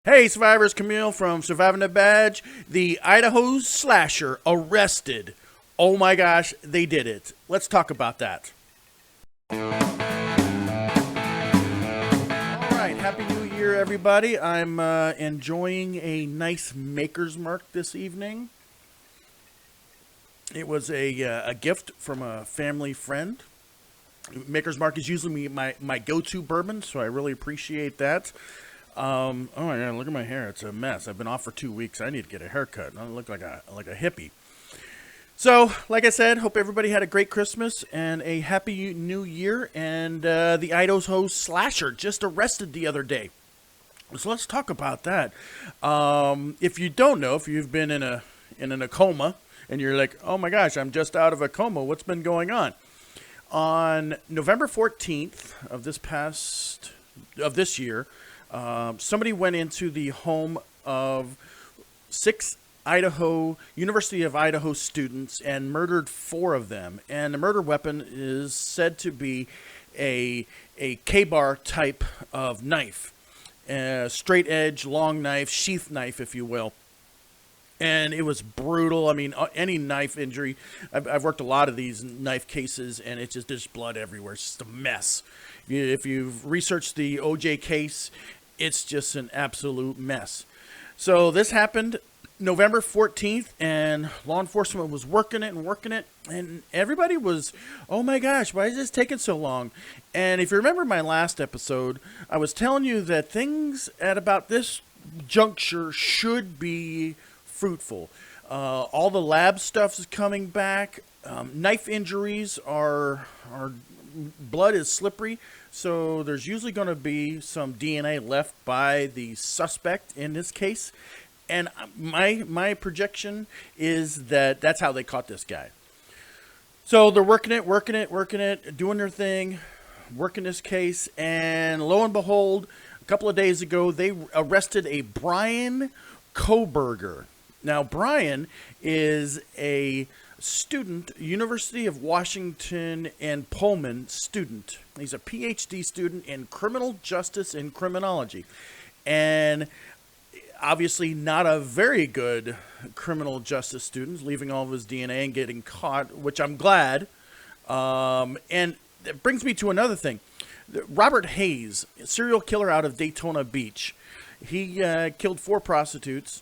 Hey, survivors, Camille from Surviving the Badge. The Idaho slasher arrested. Oh my gosh, they did it. Let's talk about that. All right, Happy New Year, everybody. I'm enjoying a nice Maker's Mark this evening. It was a gift from a family friend. Maker's Mark is usually my go-to bourbon, so I really appreciate that. Oh my god, look at my hair. It's a mess. I've been off for 2 weeks. I need to get a haircut. I look like a hippie. So, like I said, hope everybody had a great Christmas and a happy new year. And the Idaho slasher just arrested the other day. So let's talk about that. If you don't know, if you've been in a coma and you're like, oh my gosh, I'm just out of a coma. What's been going on? On November 14th of this year, somebody went into the home of 6 University of Idaho students and murdered 4 of them. And the murder weapon is said to be a K-bar type of knife, straight edge, long knife, sheath knife, if you will. And it was brutal. I mean, any knife injury, I've worked a lot of these knife cases, and it's just, there's blood everywhere. It's just a mess. If you've researched the OJ case, it's just an absolute mess. So this happened November 14th, and law enforcement was working it, and everybody was, oh my gosh, why is this taking so long? And if you remember my last episode, I was telling you that things at about this juncture should be fruitful. All the lab stuff is coming back. Knife injuries are blood is slippery, so there's usually going to be some DNA left by the suspect in this case. And my projection is that that's how they caught this guy. So they're working it, doing their thing, working this case, and lo and behold, a couple of days ago, they arrested a Brian Koberger. Now, Brian is a student, University of Washington and Pullman student. He's a PhD student in criminal justice and criminology. And obviously not a very good criminal justice student, leaving all of his DNA and getting caught, which I'm glad. And that brings me to another thing. Robert Hayes, serial killer out of Daytona Beach. He killed 4 prostitutes.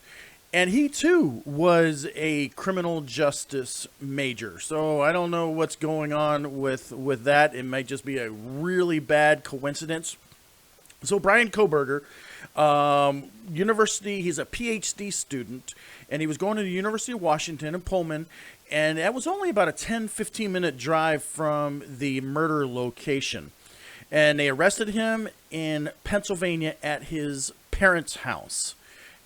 And he, too, was a criminal justice major. So I don't know what's going on with that. It might just be a really bad coincidence. So Brian Koberger, university, he's a PhD student, and he was going to the University of Washington in Pullman, and that was only about a 10-15-minute drive from the murder location. And they arrested him in Pennsylvania at his parents' house.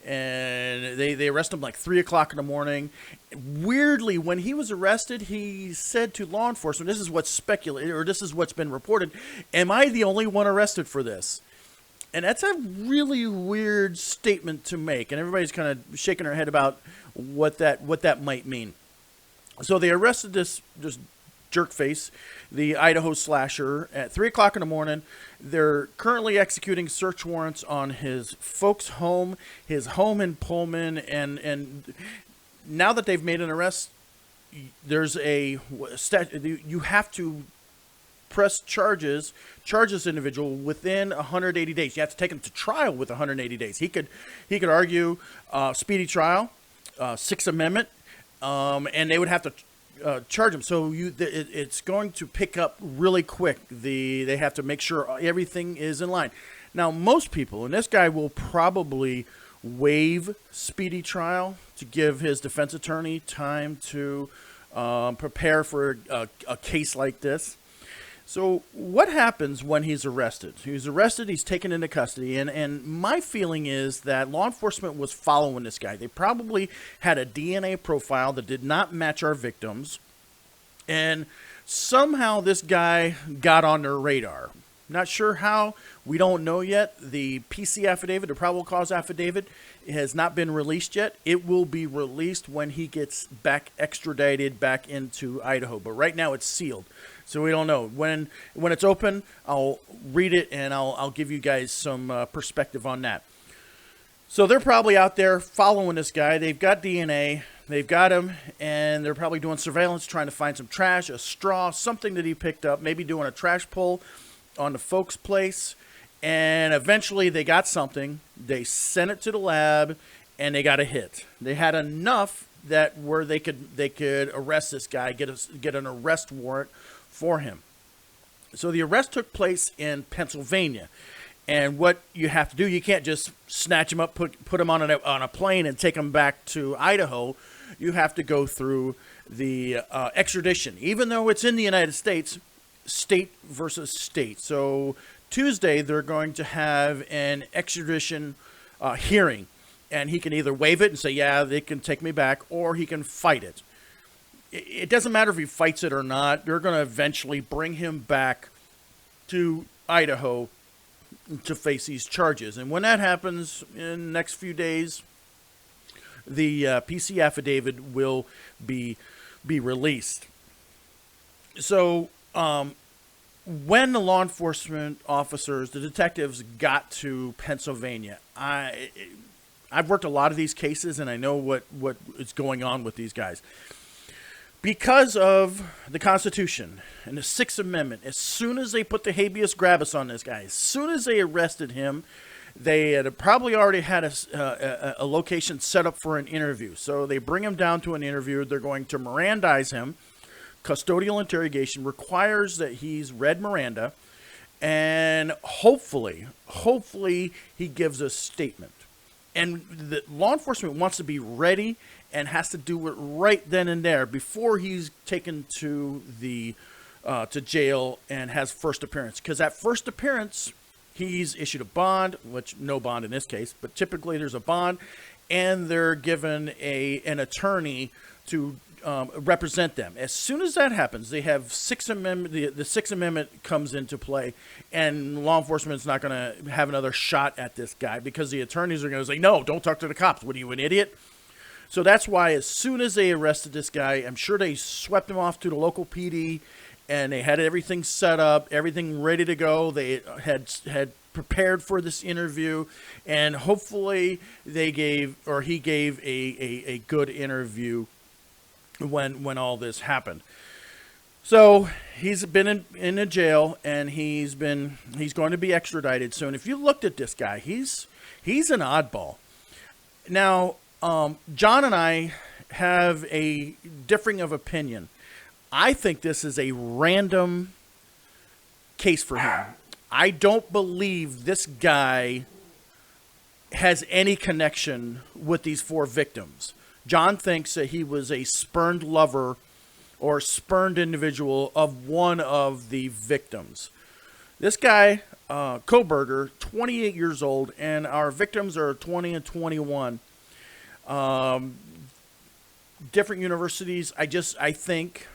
And they arrested him like 3 o'clock in the morning. Weirdly, when he was arrested, he said to law enforcement, this is what's speculated, or this is what's been reported, am I the only one arrested for this? And that's a really weird statement to make. And everybody's kind of shaking their head about what that might mean. So they arrested this jerkface, the Idaho slasher, at 3 o'clock in the morning. They're currently executing search warrants on his folks' home, his home in Pullman, and now that they've made an arrest, there's you have to press charge this individual within 180 days. You have to take him to trial with 180 days. He could argue speedy trial, Sixth Amendment, and they would have to charge them. So it's going to pick up really quick. They have to make sure everything is in line. Now, most people, and this guy will probably waive speedy trial to give his defense attorney time to prepare for a case like this. So what happens when he's arrested? He's arrested, he's taken into custody, and my feeling is that law enforcement was following this guy. They probably had a DNA profile that did not match our victims, and somehow this guy got on their radar. Not sure how. We don't know yet. The PC affidavit, the probable cause affidavit, has not been released yet. It will be released when he gets back extradited back into Idaho. But right now it's sealed. So we don't know. When it's open, I'll read it and I'll give you guys some perspective on that. So they're probably out there following this guy. They've got DNA. They've got him, and they're probably doing surveillance, trying to find some trash, a straw, something that he picked up, maybe doing a trash pull on the folks' place. And eventually they got something. They sent it to the lab, and they got a hit. They had enough that where they could arrest this guy, get an arrest warrant for him. So the arrest took place in Pennsylvania. And what you have to do, you can't just snatch him up, put him on a plane and take him back to Idaho. You have to go through the extradition. Even though it's in the United States, state versus state. So Tuesday, they're going to have an extradition hearing. And he can either waive it and say, yeah, they can take me back, or he can fight it. It doesn't matter if he fights it or not. They're going to eventually bring him back to Idaho to face these charges. And when that happens in the next few days, the PC affidavit will be released. So when the law enforcement officers, the detectives, got to Pennsylvania, I've worked a lot of these cases, and I know what is going on with these guys. Because of the Constitution and the Sixth Amendment, as soon as they put the habeas corpus on this guy, as soon as they arrested him, they had probably already had a location set up for an interview. So they bring him down to an interview. They're going to Mirandize him. Custodial interrogation requires that he's read Miranda, and hopefully he gives a statement. And the law enforcement wants to be ready and has to do it right then and there before he's taken to the to jail and has first appearance. Because at first appearance, he's issued a bond, which no bond in this case, but typically there's a bond, and they're given an attorney to represent them. As soon as that happens, they have Sixth Amendment. The Sixth Amendment comes into play, and law enforcement is not going to have another shot at this guy because the attorneys are going to say, "No, don't talk to the cops. What are you, an idiot?" So that's why, as soon as they arrested this guy, I'm sure they swept him off to the local PD, and they had everything set up, everything ready to go. They had prepared for this interview, and hopefully he gave a good interview when all this happened. So he's been in a jail, and he's going to be extradited soon. If you looked at this guy, he's an oddball. Now, John and I have a differing of opinion. I think this is a random case for him. I don't believe this guy has any connection with these 4 victims. John thinks that he was a spurned lover or spurned individual of one of the victims. This guy, Koberger, 28 years old, and our victims are 20 and 21. Different universities. I think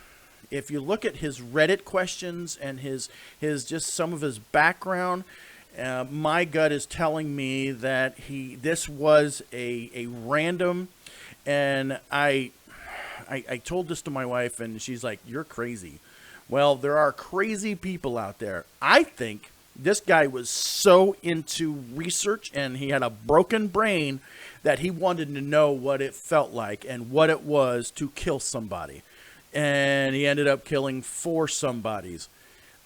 if you look at his Reddit questions and his just some of his background, my gut is telling me that this was a random. And I told this to my wife, and she's like, "You're crazy." Well, there are crazy people out there. I think this guy was so into research, and he had a broken brain that he wanted to know what it felt like and what it was to kill somebody. And he ended up killing 4 somebodies.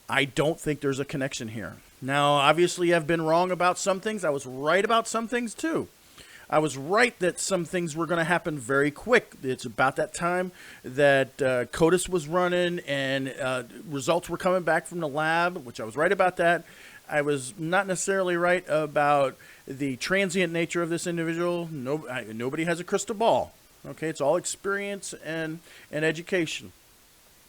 I don't think there's a connection here. Now, obviously, I've been wrong about some things. I was right about some things, too. I was right that some things were going to happen very quick. It's about that time that CODIS was running and results were coming back from the lab, which I was right about that. I was not necessarily right about the transient nature of this individual. Nobody has a crystal ball. Okay, it's all experience and education.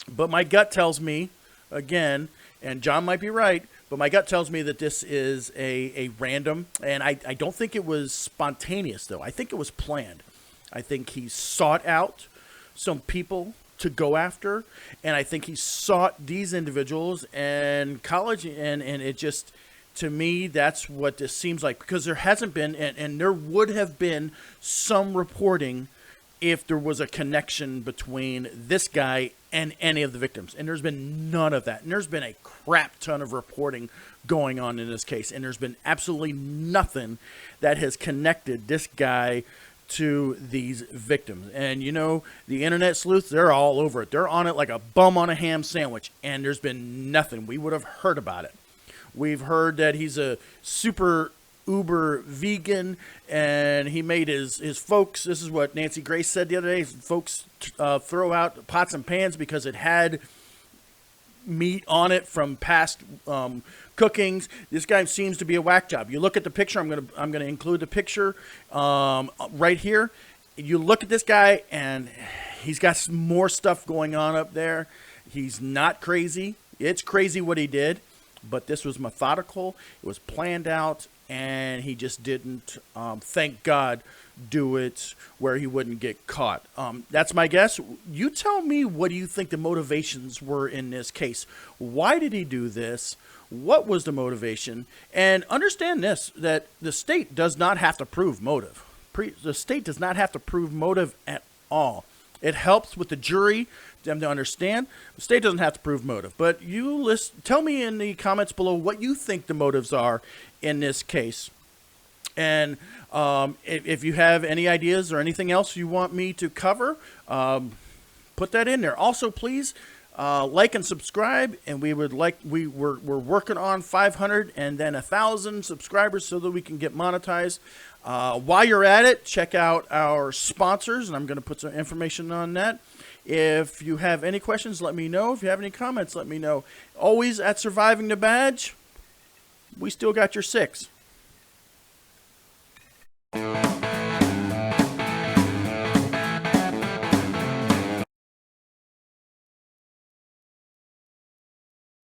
But my gut tells me, again, and John might be right, but my gut tells me that this is a random, and I don't think it was spontaneous, though. I think it was planned. I think he sought out some people to go after, and I think he sought these individuals and college, and it just, to me, that's what this seems like, because there hasn't been, and there would have been some reporting if there was a connection between this guy and any of the victims. And there's been none of that. And there's been a crap ton of reporting going on in this case. And there's been absolutely nothing that has connected this guy to these victims. And you know, the internet sleuths, they're all over it. They're on it like a bum on a ham sandwich. And there's been nothing. We would have heard about it. We've heard that he's a super uber vegan, and he made his folks, this is what Nancy Grace said the other day, folks throw out pots and pans because it had meat on it from past cookings. This guy seems to be a whack job. You look at the picture, I'm gonna include the picture right here. You look at this guy and he's got some more stuff going on up there. He's not crazy. It's crazy what he did, but this was methodical. It was planned out, and he just didn't, thank God, do it where he wouldn't get caught. That's my guess. You tell me, what do you think the motivations were in this case? Why did he do this? What was the motivation? And understand this, that the state does not have to prove motive. The state does not have to prove motive at all. It helps with the jury, them to understand. The state doesn't have to prove motive. But you tell me in the comments below what you think the motives are in this case. And if you have any ideas or anything else you want me to cover, put that in there. Also, please like and subscribe. And we're working on 500 and then 1,000 subscribers so that we can get monetized. While you're at it, check out our sponsors, and I'm going to put some information on that. If you have any questions, let me know. If you have any comments, let me know. Always at Surviving the Badge, we still got your 6.